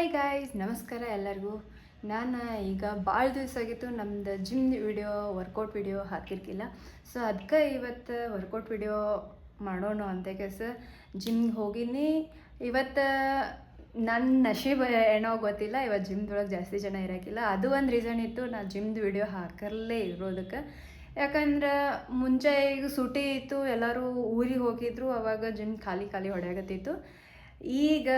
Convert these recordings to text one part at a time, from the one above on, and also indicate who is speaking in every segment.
Speaker 1: Hi guys, ನಮಸ್ಕಾರ ಎಲ್ಲರಿಗೂ. ನಾನು ಈಗ ಭಾಳ ದಿವಸ ಆಗಿತ್ತು ನಮ್ದು ಜಿಮ್ ವಿಡಿಯೋ ವರ್ಕೌಟ್ ವಿಡಿಯೋ ಹಾಕಿರ್ಕಿಲ್ಲ. ಸೊ ಅದಕ್ಕೆ ಇವತ್ತು ವರ್ಕೌಟ್ ವಿಡಿಯೋ ಮಾಡೋಣ ಅಂತ ಕೆಲಸ ಜಿಮ್ಗೆ ಹೋಗಿನಿ. ಇವತ್ತು ನನ್ನ ನಶೀಬ್ ಏನೋ ಗೊತ್ತಿಲ್ಲ, ಇವತ್ತು ಜಿಮ್ದೊಳಗೆ ಜಾಸ್ತಿ ಜನ ಇರೋಕ್ಕಿಲ್ಲ. ಅದು ಒಂದು ರೀಸನ್ ಇತ್ತು ನಾನು ಜಿಮ್ದು ವಿಡಿಯೋ ಹಾಕರಲ್ಲೇ ಇರೋದಕ್ಕೆ. ಯಾಕಂದ್ರೆ ಮುಂಚೆ ಈಗ ಸೂಟಿ ಇತ್ತು, ಎಲ್ಲರೂ ಊರಿಗೆ ಹೋಗಿದ್ರು, ಅವಾಗ ಜಿಮ್ ಖಾಲಿ ಹೊಡೆಯಾಗತ್ತಿತ್ತು. ಈಗ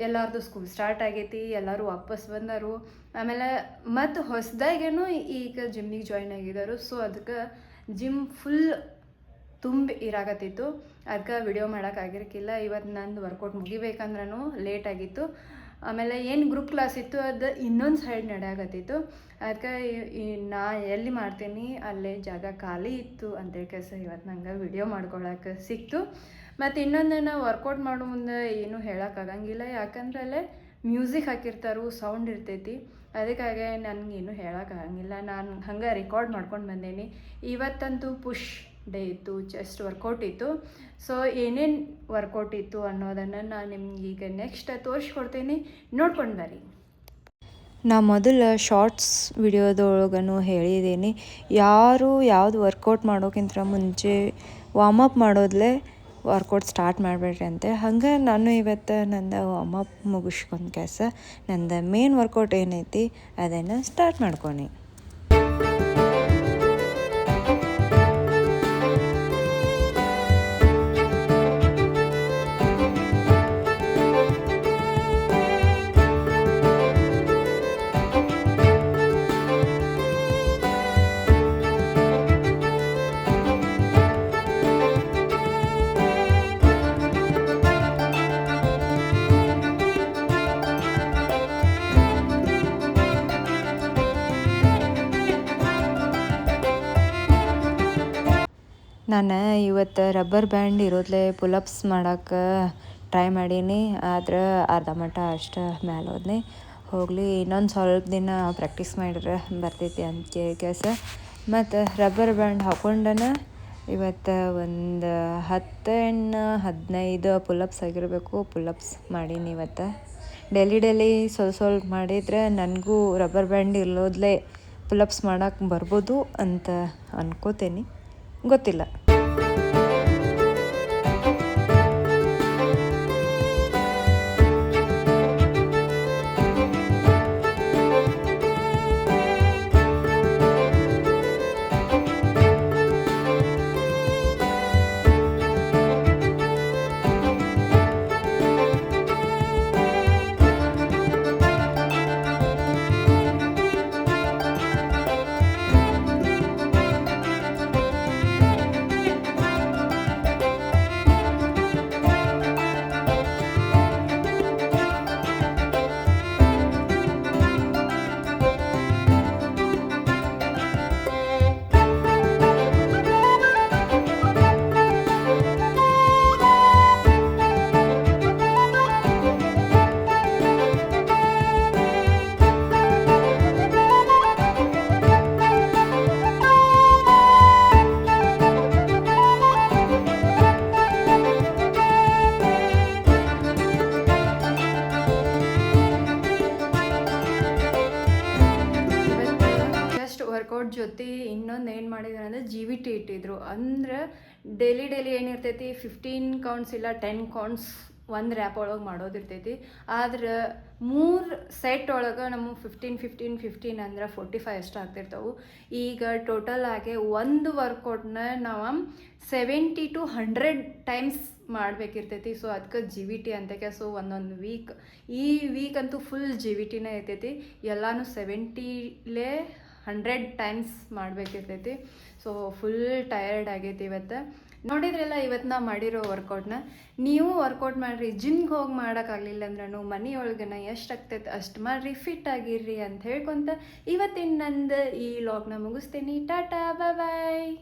Speaker 1: ಎಲ್ಲರದು ಸ್ಕೂಲ್ ಸ್ಟಾರ್ಟ್ ಆಗೈತಿ, ಎಲ್ಲರೂ ವಾಪಸ್ ಬಂದರು. ಆಮೇಲೆ ಮತ್ತು ಹೊಸದಾಗೇನು ಈಗ ಜಿಮ್ಮಿಗೆ ಜಾಯ್ನ್ ಆಗಿದ್ದಾರೆ. ಸೊ ಅದಕ್ಕೆ ಜಿಮ್ ಫುಲ್ ತುಂಬಿ ಇರಾಕತ್ತಿತ್ತು. ಅದಕ್ಕೆ ವಿಡಿಯೋ ಮಾಡೋಕ್ಕಾಗಿರ್ಕಿಲ್ಲ. ಇವತ್ತು ನಂದು ವರ್ಕೌಟ್ ಮುಗಿಬೇಕಂದ್ರೂ ಲೇಟ್ ಆಗಿತ್ತು. ಆಮೇಲೆ ಏನು ಗ್ರೂಪ್ ಕ್ಲಾಸ್ ಇತ್ತು ಅದು ಇನ್ನೊಂದು ಸೈಡ್ ನಡೆಯಾಕತ್ತಿತ್ತು. ಅದಕ್ಕೆ ನಾ ಎಲ್ಲಿ ಮಾಡ್ತೀನಿ ಅಲ್ಲೇ ಜಾಗ ಖಾಲಿ ಇತ್ತು ಅಂತೇಳಿ ಕೆಲಸ ಇವತ್ತು ನಂಗೆ ವಿಡಿಯೋ ಮಾಡ್ಕೊಳಕ್ಕೆ ಸಿಕ್ತು. ಮತ್ತು ಇನ್ನೊಂದು ನಾವು ವರ್ಕೌಟ್ ಮಾಡೋ ಮುಂದೆ ಏನೂ ಹೇಳೋಕ್ಕಾಗಂಗಿಲ್ಲ, ಯಾಕಂದ್ರೆ ಅಲ್ಲೇ ಮ್ಯೂಸಿಕ್ ಹಾಕಿರ್ತಾರೋ, ಸೌಂಡ್ ಇರ್ತೈತಿ. ಅದಕ್ಕಾಗಿ ನನಗೇನು ಹೇಳೋಕ್ಕಾಗಂಗಿಲ್ಲ. ನಾನು ಹಂಗೆ ರೆಕಾರ್ಡ್ ಮಾಡ್ಕೊಂಡು ಬಂದೇನಿ. ಇವತ್ತಂತೂ ಪುಷ್ ಡೇ ಇತ್ತು, ಚೆಸ್ಟ್ ವರ್ಕೌಟ್ ಇತ್ತು. ಸೊ ಏನೇನು ವರ್ಕೌಟ್ ಇತ್ತು ಅನ್ನೋದನ್ನು ನಾನು ನಿಮ್ಗೆ ಈಗ ನೆಕ್ಸ್ಟ್ ತೋರಿಸ್ಕೊಡ್ತೀನಿ, ನೋಡ್ಕೊಂಡು ಬರ್ರಿ.
Speaker 2: ನಾ ಮೊದಲು ಶಾರ್ಟ್ಸ್ ವಿಡಿಯೋದೊಳಗನು ಹೇಳಿದ್ದೀನಿ, ಯಾವುದು ವರ್ಕೌಟ್ ಮಾಡೋಕ್ಕಿಂತ ಮುಂಚೆ ವಾರ್ಮಪ್ ಮಾಡೋದ್ಲೇ ವರ್ಕೌಟ್ ಸ್ಟಾರ್ಟ್ ಮಾಡಬೇಡ್ರಿ ಅಂತ. ಹಂಗೆ ನಾನು ಇವತ್ತು ನಂದು ವಾರ್ಮಪ್ ಮುಗಿಸ್ಕೊಂಡು ಕೆಲಸ ನಂದು ಮೇನ್ ವರ್ಕೌಟ್ ಏನೈತಿ ಅದನ್ನು ಸ್ಟಾರ್ಟ್ ಮಾಡ್ಕೊನಿ. ನಾನು ಇವತ್ತು ರಬ್ಬರ್ ಬ್ಯಾಂಡ್ ಇರೋದ್ಲೆ ಪುಲಪ್ಸ್ ಮಾಡೋಕ್ಕೆ ಟ್ರೈ ಮಾಡೀನಿ. ಆದ್ರೆ ಅರ್ಧ ಮಟ್ಟ ಅಷ್ಟು ಮೇಲೆ ಹೋದ್ನಿ. ಹೋಗಲಿ, ಇನ್ನೊಂದು ಸ್ವಲ್ಪ ದಿನ ಪ್ರಾಕ್ಟೀಸ್ ಮಾಡಿದ್ರೆ ಬರ್ತೈತಿ ಅಂತ ಕೆಲಸ. ಮತ್ತು ರಬ್ಬರ್ ಬ್ಯಾಂಡ್ ಹಾಕ್ಕೊಂಡನ ಇವತ್ತು ಒಂದು 10-15 ಪುಲಪ್ಸ್ ಆಗಿರಬೇಕು. ಪುಲಪ್ಸ್ ಮಾಡೀನಿ ಇವತ್ತು. ಡೈಲಿ ಸ್ವಲ್ಪ ಮಾಡಿದರೆ ನನಗೂ ರಬ್ಬರ್ ಬ್ಯಾಂಡ್ ಇರೋದ್ಲೇ ಪುಲಪ್ಸ್ ಮಾಡೋಕ್ಕೆ ಬರ್ಬೋದು ಅಂತ ಅನ್ಕೋತೀನಿ, ಗೊತ್ತಿಲ್ಲ.
Speaker 1: ವರ್ಕೌಟ್ ಜೊತೆ ಇನ್ನೊಂದು ಏನು ಮಾಡಿದ್ರು ಅಂದರೆ GVT ಇಟ್ಟಿದ್ರು. ಅಂದ್ರೆ ಡೈಲಿ ಏನಿರ್ತೈತಿ 15 ಕೌಂಟ್ಸ್ ಇಲ್ಲ 10 ಕೌಂಟ್ಸ್ ಒಂದು ರ್ಯಾಪ್ ಒಳಗೆ ಮಾಡೋದಿರ್ತೈತಿ. ಆದ್ರೆ 3 ಸೆಟ್ ಒಳಗೆ ನಮಗೆ 15 ಅಂದ್ರೆ 45 ಅಷ್ಟು ಆಗ್ತಿರ್ತಾವೆ. ಈಗ ಟೋಟಲ್ ಆಗಿ ಒಂದು ವರ್ಕೌಟ್ನ ನಾವು 70 to 100 ಟೈಮ್ಸ್ ಮಾಡಬೇಕಿರ್ತೈತಿ. ಸೊ ಅದಕ್ಕೆ GVT ಅಂತಕ್ಕೆ. ಸೊ ಒಂದೊಂದು ಈ ವೀಕ್ ಅಂತೂ ಫುಲ್ GVTನೇ ಇರ್ತೈತಿ. ಎಲ್ಲನೂ 70ಲೇ 100 ಟೈಮ್ಸ್ ಮಾಡಬೇಕಿರ್ತೈತಿ. ಸೊ ಫುಲ್ ಟಯರ್ಡ್ ಆಗೈತಿ ಇವತ್ತು. ನೋಡಿದ್ರಲ್ಲ ಇವತ್ತು ನಾವು ಮಾಡಿರೋ ವರ್ಕೌಟ್ನ. ನೀವು ವರ್ಕೌಟ್ ಮಾಡಿರಿ. ಜಿಮ್ಗೆ ಹೋಗಿ ಮಾಡೋಕ್ಕಾಗಲಿಲ್ಲ ಅಂದ್ರೂ ಮನೆಯೊಳಗನ ಎಷ್ಟು ಆಗ್ತೈತೆ ಅಷ್ಟು ಮಾಡಿರಿ, ಫಿಟ್ ಆಗಿರ್ರಿ ಅಂತ ಹೇಳ್ಕೊತ ಇವತ್ತಿನ ನಂದು ಈ ವ್ಲಾಗ್ನ ಮುಗಿಸ್ತೀನಿ. ಟಾಟಾ, ಬಾಯ್.